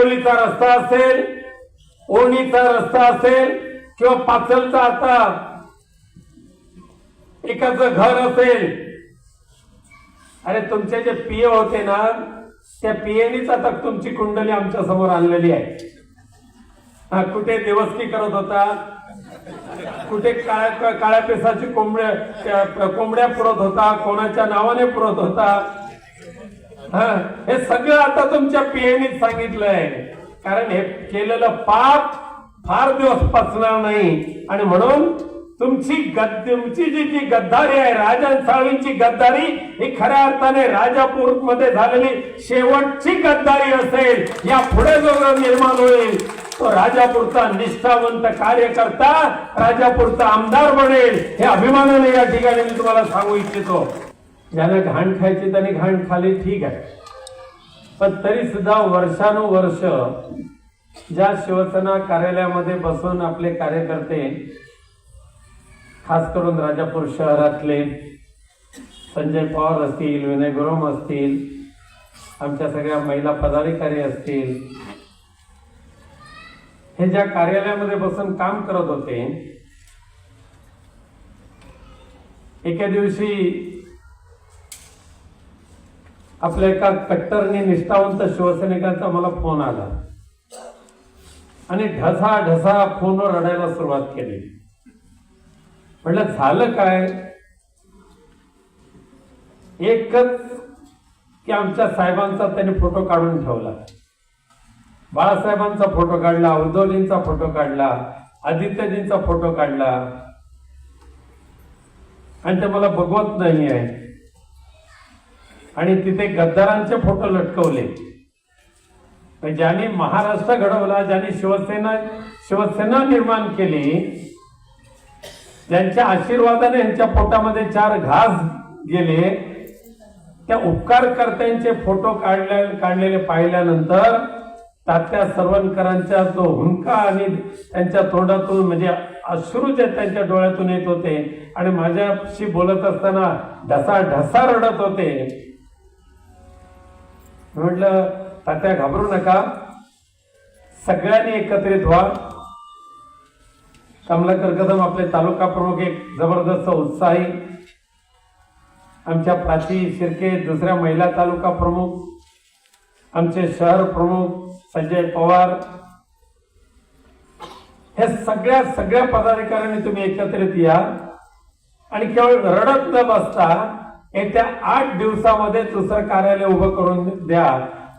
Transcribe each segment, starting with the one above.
आंबोलीचा रस्ता असेल, ओणीचा रस्ता असेल किंवा पाचलचा आता एकाचं घर असेल, अरे तुमचे जे पीए होते ना, त्या पीएनीच आता तुमची कुंडली आमच्या समोर आणलेली आहे. कुठे देवस्की करत होता, कुठे काळ्या पेसाची कोंबड्या पुरत होता, कोणाच्या नावाने पुरत होता. हे सगळं आता तुमच्या पीएनीच सांगितलंय. कारण हे केलेलं पाप फार दिवस पचणार नाही. आणि म्हणून तुमची जी गद्दारी आहे, राजन साळवींची गद्दारी, ही खऱ्या अर्थाने राजापूर मध्ये झालेली शेवटची गद्दारी असेल. या पुढे जो निर्माण होईल तो राजापूरचा निष्ठावंत कार्यकर्ता, राजापूरचा आमदार बनेल, हे अभिमानाने या ठिकाणी मी तुम्हाला सांगू इच्छितो. ज्याने घाण खायची त्याने घाण खाली, ठीक आहे, पण तरी सुद्धा वर्षानुवर्ष ज्या शिवसेना कार्यालयामध्ये बसून आपले कार्यकर्ते, खास करून राजापूर शहरातले संजय पवार असतील, विनय गुरम असतील, आमच्या सगळ्या महिला पदाधिकारी असतील, हे ज्या कार्यालयामध्ये बसून काम करत होते, एके दिवशी आपल्या एका कट्टरनी निष्ठावंत शिवसैनिकांचा मला फोन आला आणि ढसा फोनवर रडायला सुरुवात केली. म्हटलं झालं काय? एकच की आमच्या साहेबांचा त्यांनी फोटो काढून ठेवला. बाळासाहेबांचा फोटो काढला, उद्धवजींचा फोटो काढला, आदित्यजींचा फोटो काढला आणि ते मला बघवत नाही आहे. आणि तिथे गद्दारांचे फोटो लटकवले. ज्यांनी महाराष्ट्र घडवला, ज्यांनी शिवसेना निर्माण केली, ज्यांच्या आशीर्वादाने यांच्या पोटामध्ये 4 घास गेले, त्या उपकारकर्त्यांचे फोटो काढलेले पाहिल्यानंतर तात्या सरवणकरांचा जो हुंका आणि त्यांच्या तोंडातून म्हणजे अश्रू जे त्यांच्या डोळ्यातून येत होते आणि माझ्याशी बोलत असताना ढसा रडत होते. म्हटलं तात्या घाबरू नका, सगळ्यांनी एकत्रित व्हा. कमलाकर कदम आपले तालुका प्रमुख, एक जबरदस्त उत्साही, आमच्या प्राची शिर्के दुसऱ्या महिला तालुका प्रमुख, आमचे शहर प्रमुख संजय पवार, हे सगळ्या पदाधिकाऱ्यांनी तुम्ही एकत्रित या आणि केवळ रडत न बसता येत्या 8 दिवसामध्ये दुसरं कार्यालय उभं करून द्या.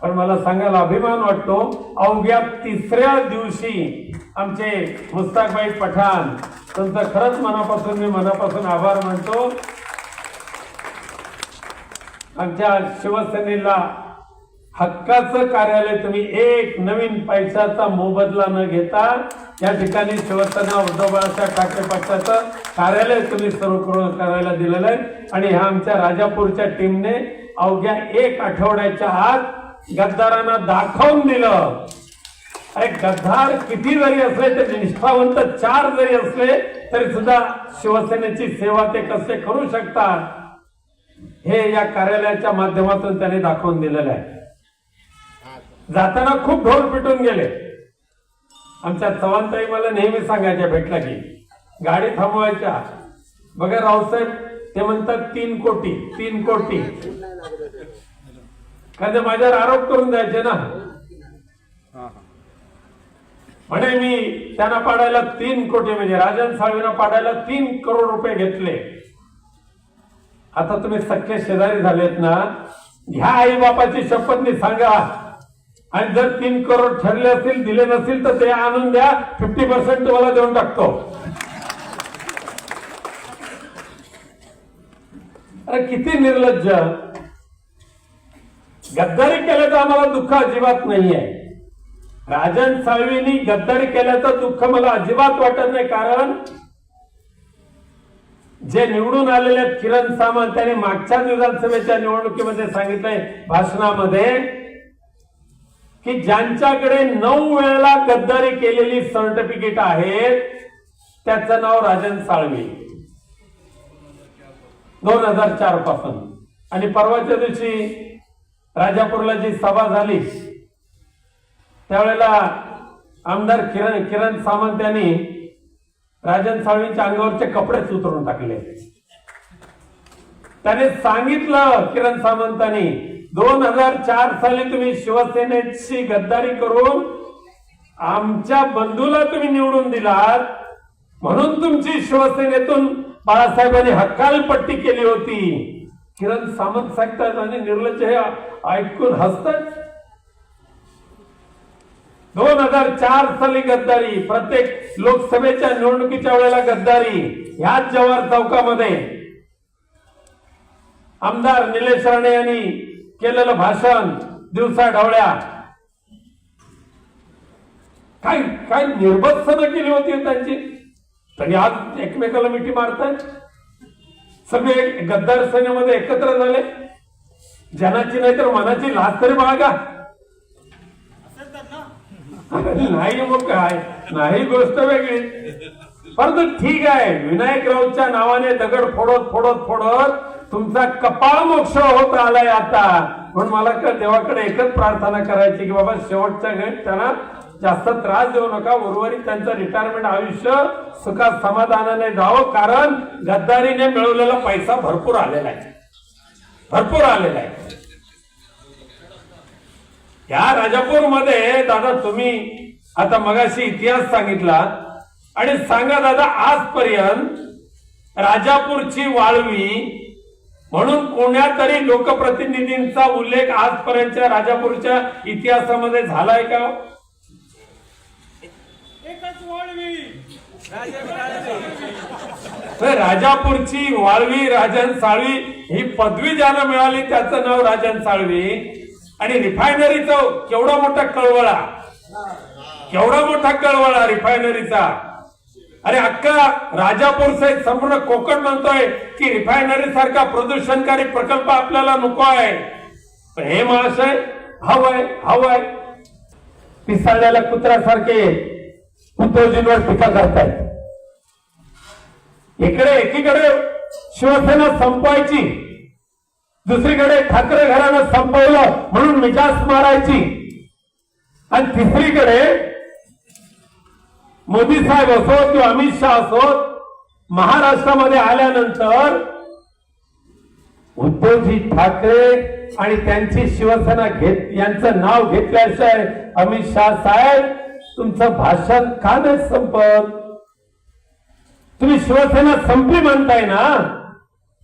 पण मला सांगायला अभिमान वाटतो, अवघ्या 3ऱ्या दिवशी आमचे मुस्ताकबाई पठाण, तुमचं खरंच मी मनापासून आभार मानतो. आमच्या शिवसेनेला हक्काचं कार्यालय तुम्ही एक नवीन पैशाचा मोबदला न घेता या ठिकाणी शिवसेना उद्धव बाळासाहेब ठाकरे पक्षाचं कार्यालय तुम्ही सुरू करायला दिलेलं आहे. आणि ह्या आमच्या राजापूरच्या टीमने अवघ्या 1 आठवड्याच्या आत गद्दारांना दाखवून दिलं. अरे गद्दार किती जरी असले, ते निष्ठावंत 4 जरी असले तरी सुद्धा शिवसेनेची सेवा ते कसे करू शकतात, हे या कार्यालयाच्या माध्यमातून त्यांनी दाखवून दिलेलं आहे. जाताना खूप ढोल पिटून गेले. आमच्या चव्हाणताई मला नेहमी सांगायच्या भेटला की गाडी थांबवायच्या, बघा रावसाहेब ते म्हणतात 3 कोटी कधी माझ्यावर आरोप करून द्यायचे ना. म्हणे मी त्यांना पाडायला 3 कोटी म्हणजे राजन साळवींना पाडायला 3 करोड रुपये घेतले. आता तुम्ही सख्खे शेजारी झालेत ना, ह्या आई बापाची शपथनी सांगा, आणि जर 3 करोड ठरले असतील, दिले नसतील तर ते आणून द्या, 50% तुम्हाला देऊन टाकतो. अरे किती निर्लज्ज. गद्दारी केल्याचं आम्हाला दुःख अजिबात नाहीये. राजन साळवींनी गद्दारी केल्याचं दुःख मला अजिबात वाटत नाही. कारण जे निवडून आलेले किरण सामंत त्यांनी मागच्या विधानसभेच्या निवडणुकीमध्ये सांगितलंय भाषणामध्ये की ज्यांच्याकडे 9 वेळेला गद्दारी केलेली सर्टिफिकेट आहेत त्याचं नाव राजन साळवी, 2004 पासून. आणि परवाच्या दिवशी राजापूरला जी सभा झाली त्यावेळेला आमदार किरण सामंत यांनी राजन साळवींच्या अंगावरचे कपडेच उतरून टाकले. त्याने सांगितलं किरण सामंतांनी 2004 साली तुम्ही शिवसेनेची गद्दारी करून आमच्या बंधूला तुम्ही निवडून दिलात, म्हणून तुमची शिवसेनेतून बाळासाहेबांनी हकालपट्टी केली होती. किरण सामंत सांगतात आणि निर्लज्ज हे ऐकून हसतात. 2004 साली गद्दारी, प्रत्येक लोकसभेच्या निवडणुकीच्या वेळेला गद्दारी. ह्याच जवाहर चौकामध्ये आमदार निलेश राणे यांनी केलेलं भाषण दिवसा ढवळ्या, काय काय निर्बत्सना केली होती त्यांची. तरी आज एकमेकाला मिठी मारतात. सगळे गद्दार सेनेमध्ये एकत्र झाले. जनाची नाही तर मनाची लाज तरी बाळगा. नाही मग काय, नाही गोष्ट वेगळी. परंतु ठीक आहे, विनायक राऊतच्या नावाने दगड फोडत फोडत फोडत तुमचा कपाळ मोक्ष होत आलाय आता. म्हणून मला देवाकडे एकच प्रार्थना करायची की बाबा शेवटच्या घडीत त्यांना जास्त त्रास देऊ नका. उर्वरित त्यांचं रिटायरमेंट आयुष्य सुखात समाधानाने जावं, कारण गद्दारीने मिळवलेला पैसा भरपूर आलेला आहे, भरपूर आलेला आहे. या राजापूरमध्ये दादा तुम्ही आता मगाशी इतिहास सांगितला आणि सांगा दादा, आजपर्यंत राजापूरची वाळवी म्हणून कोण्यातरी लोकप्रतिनिधींचा उल्लेख आजपर्यंतच्या राजापूरच्या इतिहासामध्ये झालाय का? राजापूरची वाळवी राजन साळवी ही पदवी ज्याला मिळाली त्याचं नाव राजन साळवी. आणि रिफायनरीचा केवढा मोठा कळवळा, केवढा मोठा कळवळा रिफायनरीचा. अरे अख्खा राजापूर सहित संपूर्ण कोकण म्हणतोय की रिफायनरी सारखा प्रदूषणकारी प्रकल्प आपल्याला नको आहे. पण हे महाशय हवंय हवंय पिसाळलेल्या कुत्र्यासारखे उद्धवजींवर टीका करतायत. एकीकडे शिवसेना संपवायची, दुसरीकडे ठाकरे घराणं संपवलं म्हणून मिजाज मारायची, आणि तिसरीकडे मोदी साहेब असो किंवा अमित शहा असो महाराष्ट्रामध्ये आल्यानंतर उद्धवजी ठाकरे आणि त्यांची शिवसेना यांचं नाव घेतल्याशिवाय अमित शहा साहेब तुमचं भाषण का नाही संपत? तुम्ही शिवसेना संपली म्हणताय ना,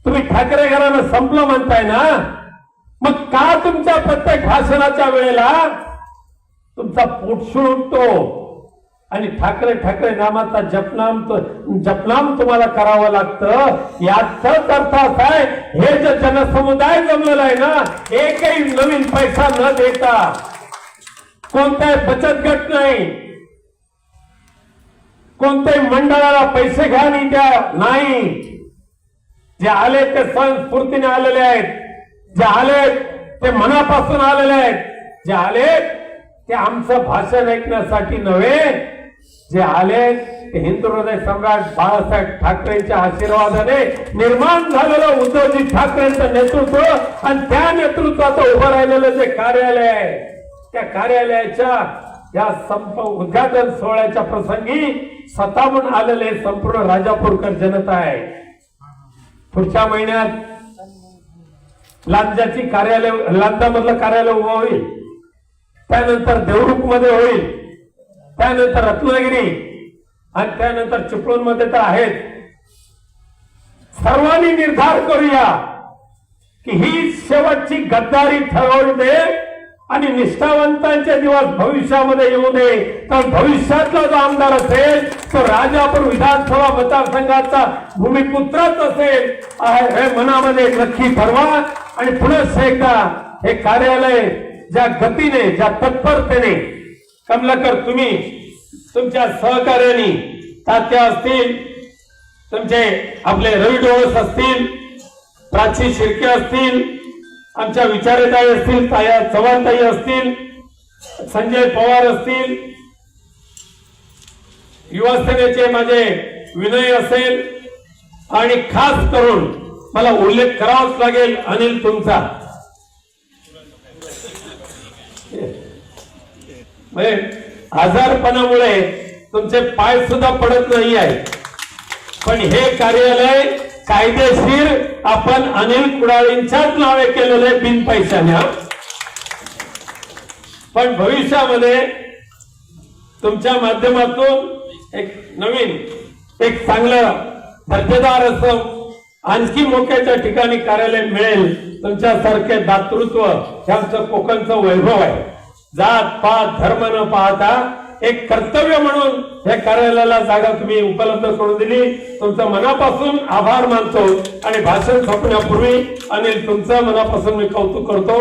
तुम्ही ठाकरे घराणं संपलं म्हणताय ना, मग का तुमच्या प्रत्येक भाषणाच्या वेळेला तुमचा पोटशूळ उठतो आणि ठाकरे ठाकरे नामाचा जपनाम तुम्हाला करावं लागतं? याचाच अर्थ असा आहे, हे जे जनसमुदाय जमलेला आहे ना, एकही नवीन पैसा न देता, कोणताही बचत गट नाही, कोणत्याही मंडळाला पैसे घ्या आणि द्या नाही. जे आले ते स्वयंस्फूर्तीने आलेले आहेत, जे आले ते मनापासून आलेले आहेत, जे आले ते आमचं भाषण ऐकण्यासाठी नव्हे, जे आले ते हिंदू हृदय सम्राट बाळासाहेब ठाकरेंच्या आशीर्वादाने निर्माण झालेलं उद्धवजी ठाकरेंचं नेतृत्व आणि त्या नेतृत्वाचं उभं राहिलेलं जे कार्यालय आहे, त्या कार्यालयाच्या या उद्घाटन सोहळ्याच्या प्रसंगी स्वतःहून आलेले संपूर्ण राजापूरकर जनता आहे. पुढच्या महिन्यात लांजाची कार्यालय, लांजामधलं कार्यालय उभं होईल, त्यानंतर देवरुख मध्ये होईल, त्यानंतर रत्नागिरी आणि त्यानंतर चिपळूण मध्ये तर आहेत. सर्वांनी निर्धार करूया की ही शेवटची गद्दारी ठरवून दे आणि निष्ठावंतांचे दिवस भविष्यामध्ये येऊ दे. तर भविष्यातला जो आमदार असेल तो राजापूर विधानसभा मतदारसंघाचा भूमिपुत्रच असेल हे मनामध्ये नक्की ठरवा. आणि पुन्हा एकदा हे कार्यालय ज्या गतीने, ज्या तत्परतेने, कमलाकर तुम्ही तुमच्या सहकार्याने, तात्या असतील, तुमचे आपले रवी डोळस असतील, प्राची शिर्के असतील, आमच्या विचारताई असतील, ताया चव्हाणताई असतील, संजय पवार असतील, युवा सेनेचे माझे विनय असेल, आणि खास करून मला उल्लेख करावाच लागेल अनिल तुमचा. म्हणजे आजारपणामुळे तुमचे पाय सुद्धा पडत नाही आहे, पण हे कार्यालय कायदेशीर आपण अनिल कुडाळींच्याच नावे केलेलं आहे बिन पैशाने. पण भविष्यामध्ये तुमच्या माध्यमातून एक नवीन एक चांगलं दर्जेदार असं आणखी मोक्याच्या ठिकाणी कार्यालय मिळेल. तुमच्यासारखे दातृत्व हे आमचं कोकणचं वैभव आहे. जात पात धर्म न पाहता एक कर्तव्य म्हणून या कार्यालयाला जागा तुम्ही उपलब्ध करून दिली. तुमचं मनापासून आभार मानतो आणि भाषण संपण्यापूर्वी अनिल तुमचं मनापासून मी कौतुक करतो.